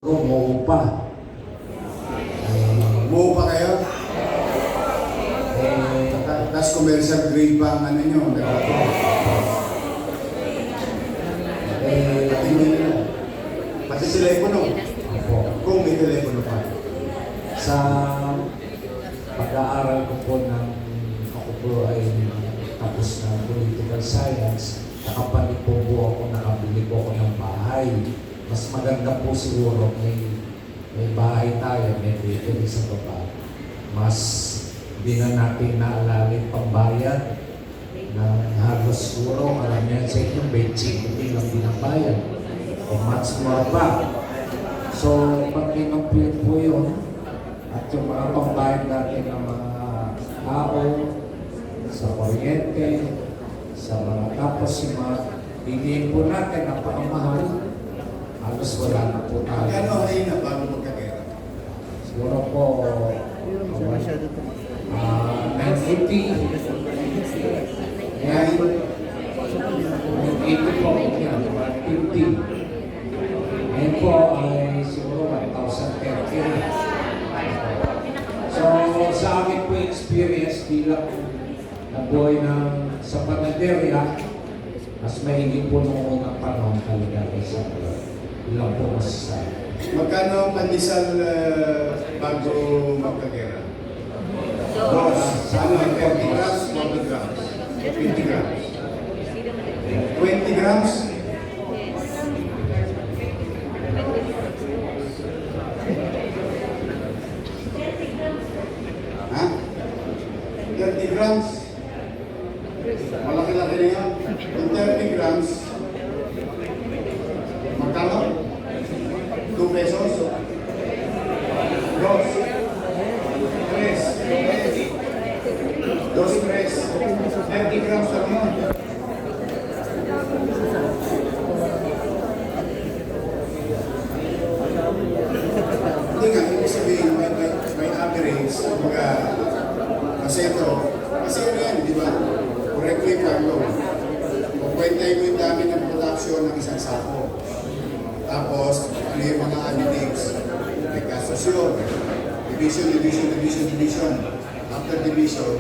Mo pa. Buo pa kayo? Tapos commercial grade pa ang ano nyo. Hindi nila. Pati telepono. Kung may telepono pa. Sa pag-aaral ko po ako po ay tapos ng political science, nakapanig po ako, nakabili po ako ng bahay. Mas maganda po siguro may bahay tayo, may bakery sa baba. Mas di na natin naalalin pambayad na halos siguro, alam niyan sa inyo, 25 lang binabayad. O much more pa. So, pag kinumpil po yun, at yung mga pambayad natin ng mga tao, sa kuryente, sa mga tapos yung mga hinihin po natin, napakamahal, halos wala na po tayo. Ano kayo na bago magkagera? Siguro po, 980. Yan. 980 po, yan, 150. Ngayon po ay siguro 1,030. So, sa akin po experience bilang nabuhay sa panaderya, mas mahigit po noong unang panahon talaga sa ilang po masasabi. Magkano ang pandesal bago magkagera? Ano, 30 grams, 40 grams, 50 grams, 20 grams? Ha? 30 grams? Malaki-laki na yan. Kung 30 grams, magkano? 2 pesos? Dos. Tres. Dos, tres. 30 grams lang yun. Hindi nga, ibig sabihin, may average, mga kaseto. Kasi ano yan, di ba? Correctly paglo. Kung kwentay mo yung dami ng production ng isang sako. Tapos, ano yung mga additives? May kasosyon, division. After division.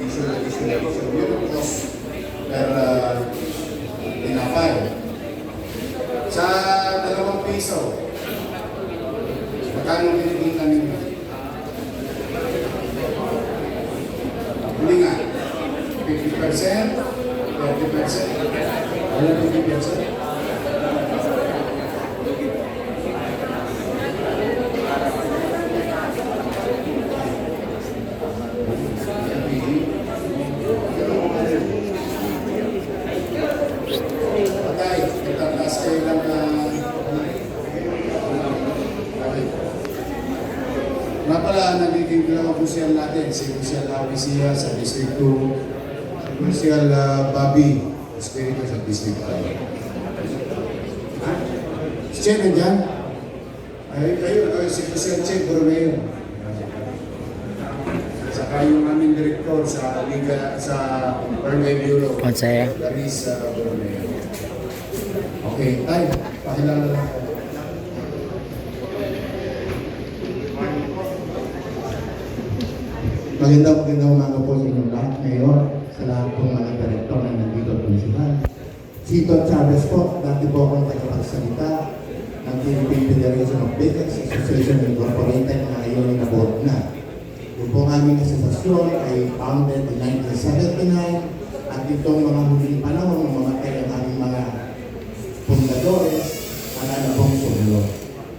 Yun ang cost per tinapay. Sa 2 piso, magkano kinikita ninyo? Hindi nga, 50%, 30%, ano 50%? Pala nagiging dalawang kusyal natin, si Kusyal Awisia sa District 2, si Kusyal Bobby Espiritu sa District 5. Si Che nandyan? Ay, kayo, si Kusyal Che, Borromeo. Saka yung aming direktor sa Liga, sa Permay Bureau. Konsaya. Laris Borromeo. Okay, tayo, pakilala lang. Magandang umaga po sa inyong lahat ngayon, sa lahat pong mga direktor na nandito at prinsipan. Si Don Chavez po, dati po akong tagapagsalita ng Philippine Federation of Bakers Association Incorporated na ngayon na board na. Yung po aming asosasyon ay founded in 1979 at itong mga huling panahon ng mamatay ang aming mga fundadores at ano pong sumunod.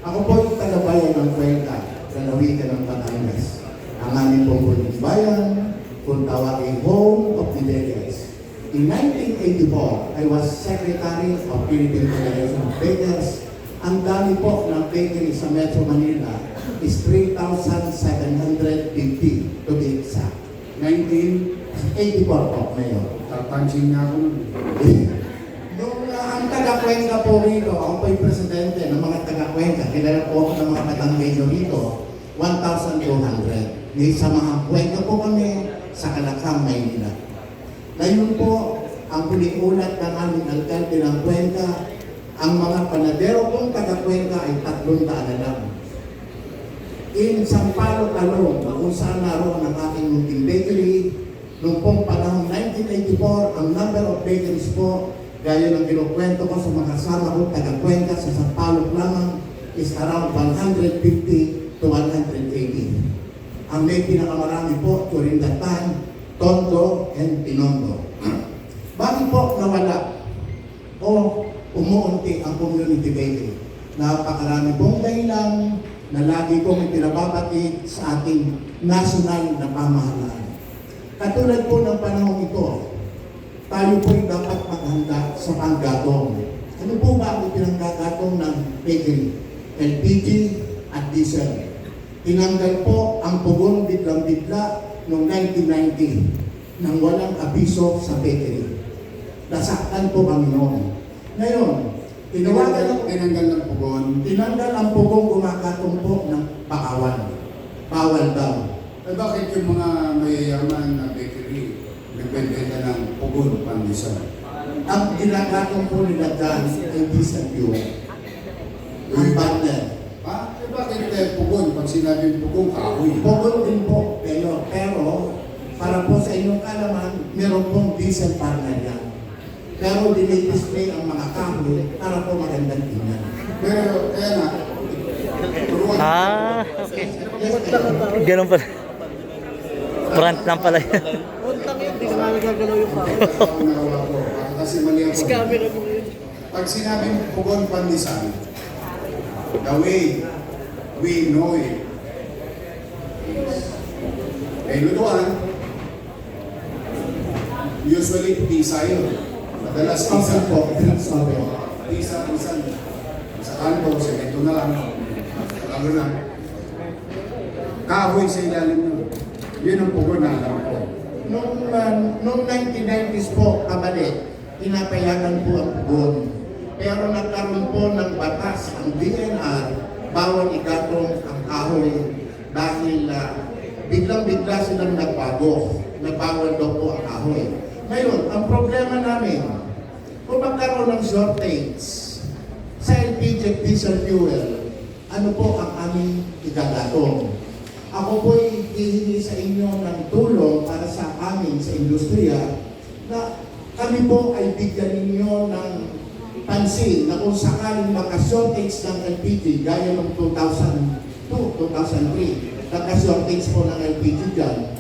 Ako po yung tagabayan ng kwenta sa Lawigan ng Batangas. Ang aming pong bayan, kung tawagin Home of the Bakers. In 1984, I was Secretary of Philippine Federation of Bakers. Ang dami po ng bakery sa Metro Manila is 3,750 to be exact. 1984 po, Mayor. Tapansin nga ako nun. Yung ang taga-Cuenca po rito, ako po yung presidente ng mga taga-Cuenca. Kilala po ako ng mga katang-medyo rito, 1,200. Sa mga Cuenca po kami sa Calacam, Maynila. Ngayon po, ang huling ulat ng aming alkalde ng Cuenca Ang mga panadero kong taga-Cuenca ay 300 na lang. In Sampaloc alone, kung saan naroon ang aking munting bakery, noong pong panahon 1984, ang number of bakeries po, gaya ng kinukwento ko sa mga kasama ko taga-Cuenca sa Sampaloc lamang, is around 150 to 180. Ang may pinakamarami po during that time, Tondo and Pinondo. Bakit po nawala o umuunti ang community bakery? Napakarami pong dahilan na lagi kong ipinababatid sa ating national na pamahalaan. Katulad po ng panahon ito, tayo po'y dapat maghanda sa panggatong. Ano po ba ang pinanggagatong ng bakery? LPG at diesel. Tinanggal po ang pugon biglang-bigla noong 1990 nang walang abiso sa bakery. Nasaktan po kami noon. Ngayon, Tinanggal ng pugon. tinanggal ang pugong gumakatong po ng pakawan. Bawal daw. Eh bakit yung mga mayayaman na bakery nagbebenta ng pugon pandesal? Ang ginakatong po nila dyan ay diesel fuel. Ang partner. Ha? Eh bakit pugon? Pag sinabing pugon, kahoy. Pugon din po, pero para po sa inyong kalaman, meron pong diesel partner yan. Pero dinidisplay ang mga kahoy para po magandang tingnan. Pero kaya na, turuan. Okay. Yes, sir. Ganun pala. Front lang pala yun. Hindi ko namin gagalaw yung power. Ako nagawa ko. Kasi mali ako. Camera mo yun. Pag sinabing pugon pandesal, the way we know it is, may lutuan, usually tisa yun. Madalas Oven tisa. po, drinks oven. Tisa, minsan. Sa kanto, semento na lang. Lalo na. Kahoy sa ilalim nyo. Yun ang pugon na alam ko. Noong 1990s po, kabalik, pinapayagan po ang pugon. Pero nagkaroon po ng batas ang DNR, bawal igatong ang kahoy dahil biglang-bigla silang nagbago na bawal daw po ang kahoy. Ngayon, ang problema namin, kung magkaroon ng shortage sa LPG diesel fuel, ano po ang aming igagatong? Ako po'y hihingi sa inyo ng tulong para sa amin sa industriya na kami po ay bigyan ninyo ng pansin na kung sakaling maka-shortage ng LPG gaya ng 2002, 2003, nagka-shortage po ng LPG dyan,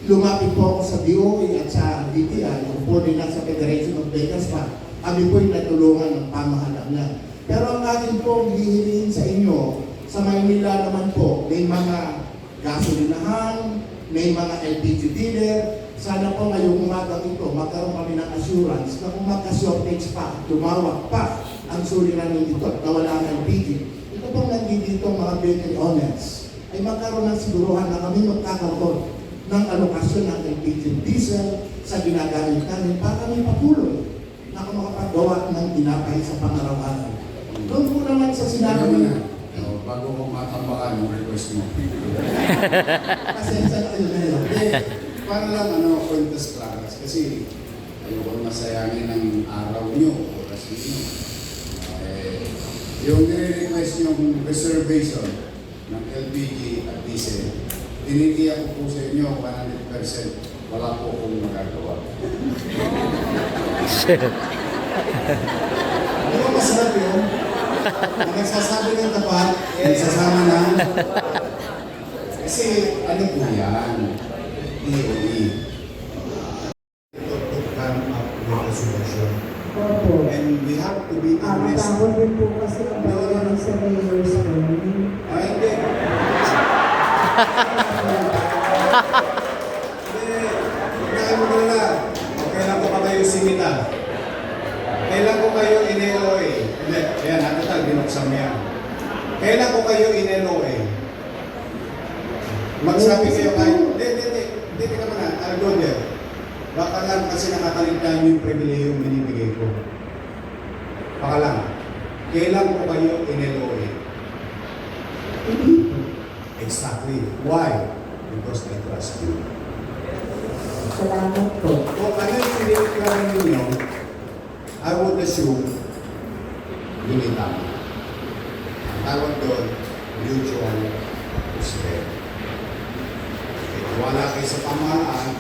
lumapit po ako sa DOE at sa DTI, o po din sa Federation of Bakers pa. Kami po'y natulungan ng pamahalaan niya. Pero ang akin po hihilihin sa inyo, sa Maynila naman po, may mga gasolinahan, may mga LPG dealer. Sana po ngayong umagang ito, magkaroon kami ng assurance na kung magka-shortage pa, tumawag pa ang suliranin dito at nawala ng LPG. Ito pong nandito mga bakery owners ay magkaroon ng siguruhan na kami magkakaroon ng alokasyon ng LPG diesel sa ginagamit namin para kami patuloy na makapagawa ng tinapay sa pangaraw-araw. Doon po naman sa Sinabi sinabi na, bago ko matambakan yung request mo. pasensya na kayo na yun. Para lang kwentes claras. Kasi ayoko masayangin ang araw nyo, oras nyo. Yung nire-request yung reservation ng LPG at diesel, tinitiyak ko po sa inyo 100% wala po akong magagawa. Di ba masarap yun? Ang nagsasabi ng tapat, nagsasama na. Kasi ano po yan? EOE. To come up with a solution. Opo. And we have to be Ang honest. tawag din po kasi ang bayaran sa mayor's home. Ay, hindi. Kaya mo na kailan ko pa kayo simita? Kailan ko kayo in-LOA? Hindi, ayan, natatal, binuksan mo yan. Kailan ko kayo in-LOA? Magsabi kayo kayo, hindi ka muna, I'll go there. Baka lang kasi nakakaligtaan yung pribilehiyong binibigay ko. Baka lang. Kailan ko kayo in-LOA? Exactly. Why? Because I trust you. Salamat po. Kung ano yung piniliklaran ninyo, I would assume Yun yung tama. Ang tawag doon, mutual respect. Wala kayo sa pamahalaan,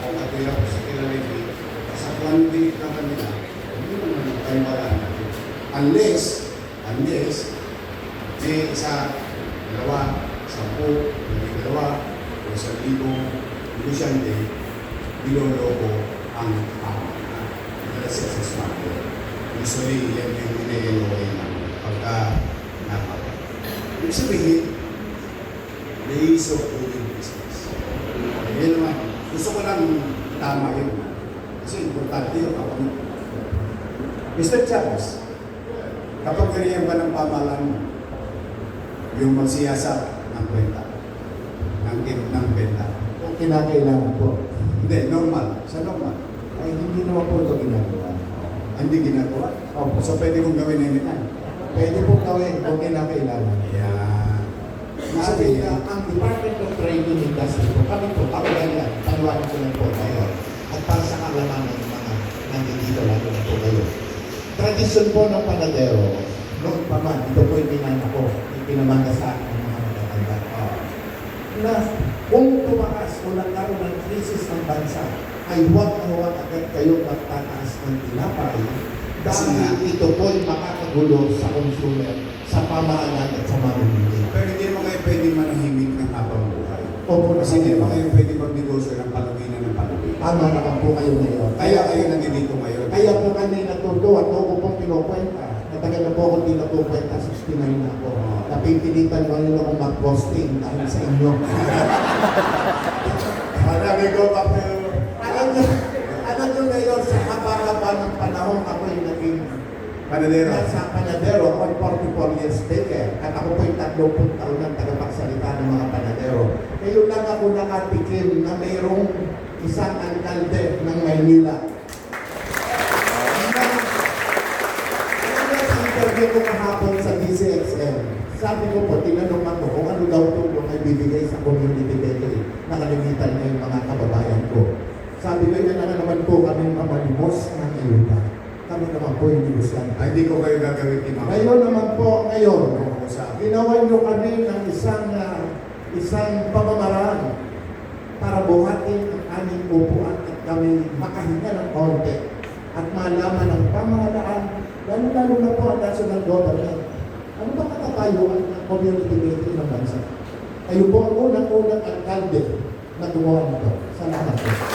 kung katulad ko sa kilalagay, sa kwanti na kanila, hindi naman tayo wala natin. Unless, may isa, dalawa, 10, may dalawa, o 1,000 negosyante, niloloko ang pamahalaan. That's a smart. Usually, yan yung ine-enjoy ng pagka nakaka. Ibig sabihin, the ease of doing business. Yan naman. Gusto ko lang tama yun. Kasi importante yun. Mr. Chavez, kapag ganyan ka ng pamahalaan mo, yung magsiyasat ng kwenta, ng benta. Kung kinakailangan po, Hindi, normal. Sa normal. ay hindi naman po ito ginagawa. Hindi ginagawa. Opo. So pwede kong gawin anytime. Pwede po gawin kung kinakailangan. Yan. Sabi na, ang Department of Trade and Industry po, kami po, ako yan, paniwanan ko lang po tayo. At para sa kalaman ng mga nandito lalo na po kayo. Tradisyon po ng panadero, noon pa man, ito po yung pinana ko, yung pinamanda sa akin ng mga matatanda. Na kung tumakas o nagkaroon ng krisis ng bansa, ay huwag na huwag agad kayo magtataas ng tinapay dahil ito po'y makakagulo sa consumer, sa pamahalaan at sa mamimili. Pero hindi naman kayo pwede manahimik ng habang buhay. Opo, Kasi hindi naman kayo pwede magnegosyo ng paluginan ng paluginan. Tama naman po kayo ngayon. Kaya kayo nandito ngayon. Kaya po kami natutuwa at ako pong pinukwenta. Natagal na po ako din napukwenta, 69 na ako. Napipilitan mo rin akong mag-posting dahil sa inyo. Marami ko pa pero... Alam nyo ngayon, sa haba-haba ng panahon, ako yung naging Panadero. sa panadero. Ako 44 years speaker. At ako po yung 30 taon ng tagapagsalita ng mga panadero. Ngayon lang ako nakatikim na mayroong isang alkalde ng Maynila. Sa interview ko kahapon sa DCXM, sabi ko po, tinanong ako kung ano daw tulong ay bibigay sa community bakery. Nakalimitan na yung mga kababayan ko. Sabi ko, yan na naman po kami mamalimos ng ayuda. Kami naman po yung negosyante. Ay, hindi ko kayo gagawin imam. Ngayon naman po, ngayon, Sa ginawa nyo kami ng isang pamamaraan para buhatin ang aming upuan at kami makahinga ng konti at malaman ng pamahalaan, lalo-lalo na po ang national government. Ano ba katatayuan ng community bakery ng bansa? Kayo po ang unang-unang alkalde na gumawa nito. Salamat po.